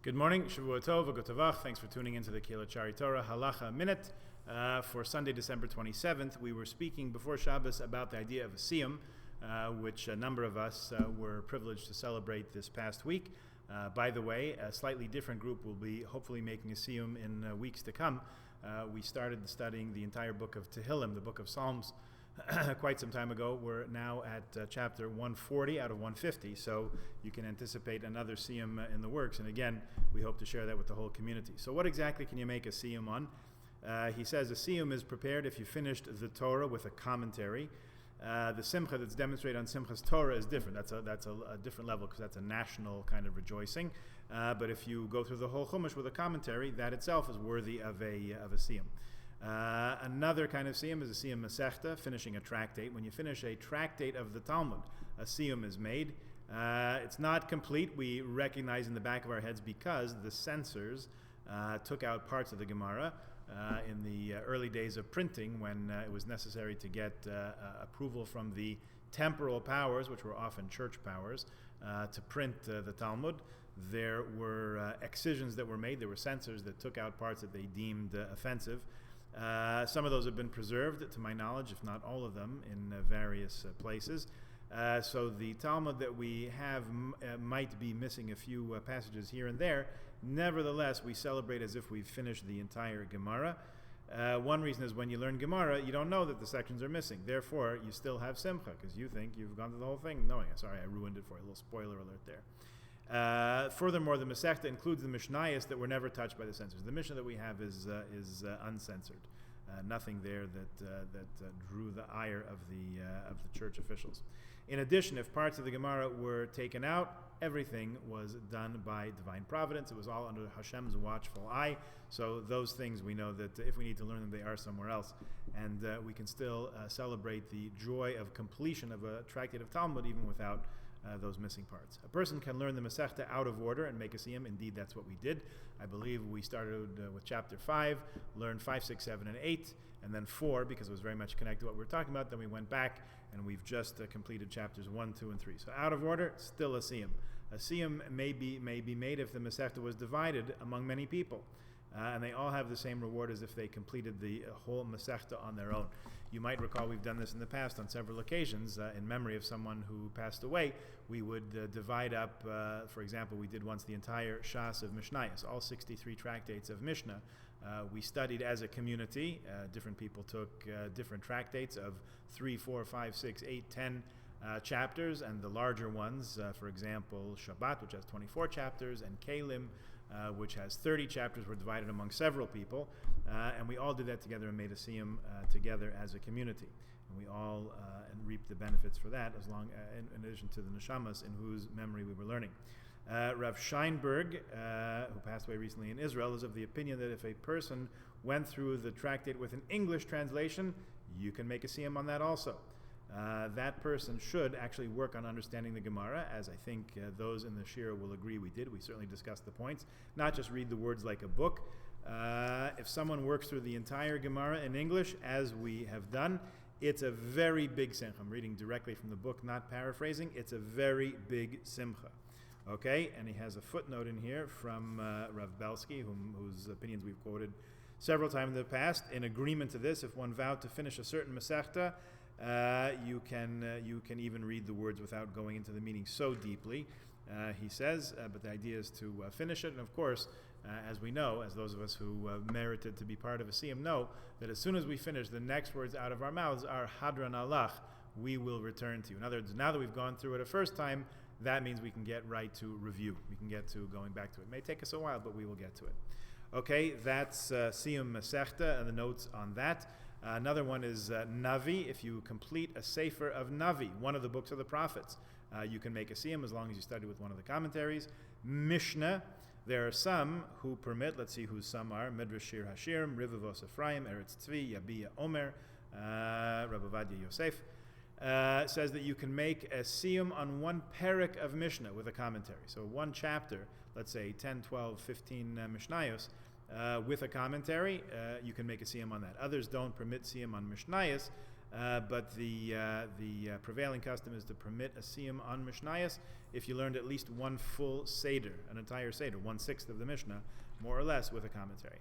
Good morning, Shavua Tov, V'Gotavach. Thanks for tuning into the Kehillat Shari Torah Halacha Minute. For Sunday, December 27th, we were speaking before Shabbos about the idea of a siyum, which a number of us were privileged to celebrate this past week. By the way, a slightly different group will be hopefully making a siyum in weeks to come. We started studying the entire book of Tehillim, the book of Psalms, quite some time ago. We're now at chapter 140 out of 150, so you can anticipate another siyum in the works. And again, we hope to share that with the whole community. So what exactly can you make a siyum on? He says a siyum is prepared if you finished the Torah with a commentary. The simcha that's demonstrated on Simchas Torah is different. That's a different level because that's a national kind of rejoicing. But if you go through the whole Chumash with a commentary, that itself is worthy of a siyum. Another kind of siyum is a siyum masechta, finishing a tractate. When you finish a tractate of the Talmud, a siyum is made. It's not complete, we recognize in the back of our heads, because the censors took out parts of the Gemara in the early days of printing, when it was necessary to get approval from the temporal powers, which were often church powers, to print the Talmud. There were excisions that were made. There were censors that took out parts that they deemed offensive. Some of those have been preserved, to my knowledge, if not all of them, in various places. So the Talmud that we have might be missing a few passages here and there. Nevertheless, we celebrate as if we've finished the entire Gemara. One reason is when you learn Gemara, you don't know that the sections are missing. Therefore, you still have simcha, because you think you've gone through the whole thing knowing it. Sorry, I ruined it for you. A little spoiler alert there. Furthermore, the Masechta includes the Mishnayos that were never touched by the censors. The Mishnah that we have is uncensored. Nothing there that drew the ire of the church officials. In addition, if parts of the Gemara were taken out, everything was done by divine providence. It was all under Hashem's watchful eye. So those things, we know that if we need to learn them, they are somewhere else. And we can still celebrate the joy of completion of a tractate of Talmud even without those missing parts. A person can learn the Masechta out of order and make a siyum. Indeed, that's what we did. I believe we started with chapter 5, learned 5, 6, 7, and 8, and then 4, because it was very much connected to what we were talking about. Then we went back, and we've just completed chapters 1, 2, and 3. So out of order, still a siyum. A siyum may be made if the Masechta was divided among many people. And they all have the same reward as if they completed the whole Masechta on their own. You might recall we've done this in the past on several occasions. In memory of someone who passed away, we would divide up, for example, we did once the entire Shas of Mishnayos, all 63 tractates of Mishnah. We studied as a community. Different people took different tractates of 3, 4, 5, 6, 8, 10 chapters, and the larger ones, for example, Shabbat, which has 24 chapters, and Kalim, which has 30 chapters, were divided among several people, and we all did that together and made a siyum together as a community. And we all reaped the benefits for that, as long in addition to the neshamas in whose memory we were learning. Rav Scheinberg, who passed away recently in Israel, is of the opinion that if a person went through the tractate with an English translation, you can make a siyum on that also. That person should actually work on understanding the Gemara, as I think those in the Shira will agree we did. We certainly discussed the points. Not just read the words like a book. If someone works through the entire Gemara in English, as we have done, it's a very big simcha. I'm reading directly from the book, not paraphrasing. It's a very big simcha. Okay, and he has a footnote in here from Rav Belsky, whose opinions we've quoted several times in the past. In agreement to this, if one vowed to finish a certain Masechta, you can even read the words without going into the meaning so deeply, he says, but the idea is to finish it. And of course, as we know, as those of us who merited to be part of a siyum know, that as soon as we finish, the next words out of our mouths are Hadran Alach, we will return to you. In other words, now that we've gone through it a first time, that means we can get right to review. We can get to going back to it. It may take us a while, but we will get to it. Okay, that's siyum Masechta and the notes on that. Another one is Navi. If you complete a Sefer of Navi, one of the books of the prophets, you can make a siyum as long as you study with one of the commentaries. Mishnah, there are some who permit, let's see who some are, Midrash Shir Hashirim, Rivavos Ephraim, Eretz Tzvi, Yabiya Omer, Rabbi Ovadia Yosef, says that you can make a siyum on one parak of Mishnah with a commentary. So one chapter, let's say 10, 12, 15 Mishnayos, with a commentary, you can make a siyum on that. Others don't permit siyum on Mishnayos, but the prevailing custom is to permit a siyum on Mishnayos if you learned at least one full Seder, an entire Seder, 1/6 of the Mishnah, more or less, with a commentary.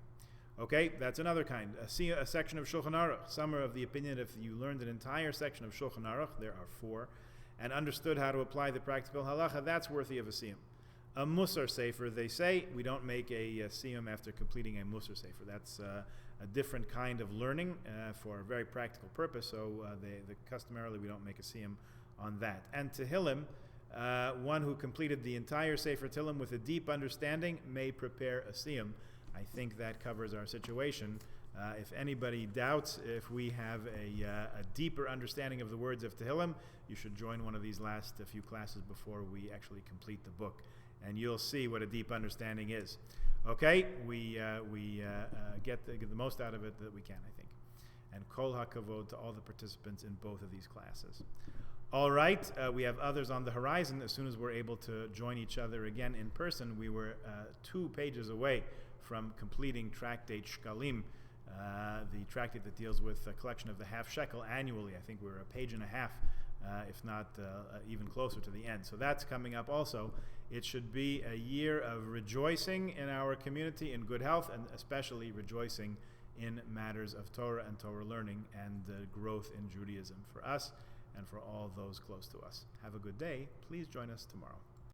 Okay, that's another kind. A section of Shulchan Aruch. Some are of the opinion if you learned an entire section of Shulchan Aruch, there are 4, and understood how to apply the practical halacha, that's worthy of a siyum. A Musar Sefer, they say, we don't make a siyum after completing a Musar Sefer. That's a different kind of learning for a very practical purpose, so customarily we don't make a siyum on that. And Tehillim, one who completed the entire Sefer Tehillim with a deep understanding may prepare a siyum. I think that covers our situation. If anybody doubts if we have a deeper understanding of the words of Tehillim, you should join one of these last few classes before we actually complete the book, and you'll see what a deep understanding is. Okay, we get the most out of it that we can, I think. And kol hakavod to all the participants in both of these classes. All right, we have others on the horizon. As soon as we're able to join each other again in person, we were 2 pages away from completing Tractate Shkalim, the tractate that deals with a collection of the half shekel annually. I think we're a page and a half, if not even closer to the end. So that's coming up also. It should be a year of rejoicing in our community in good health, and especially rejoicing in matters of Torah and Torah learning and growth in Judaism for us and for all those close to us. Have a good day. Please join us tomorrow.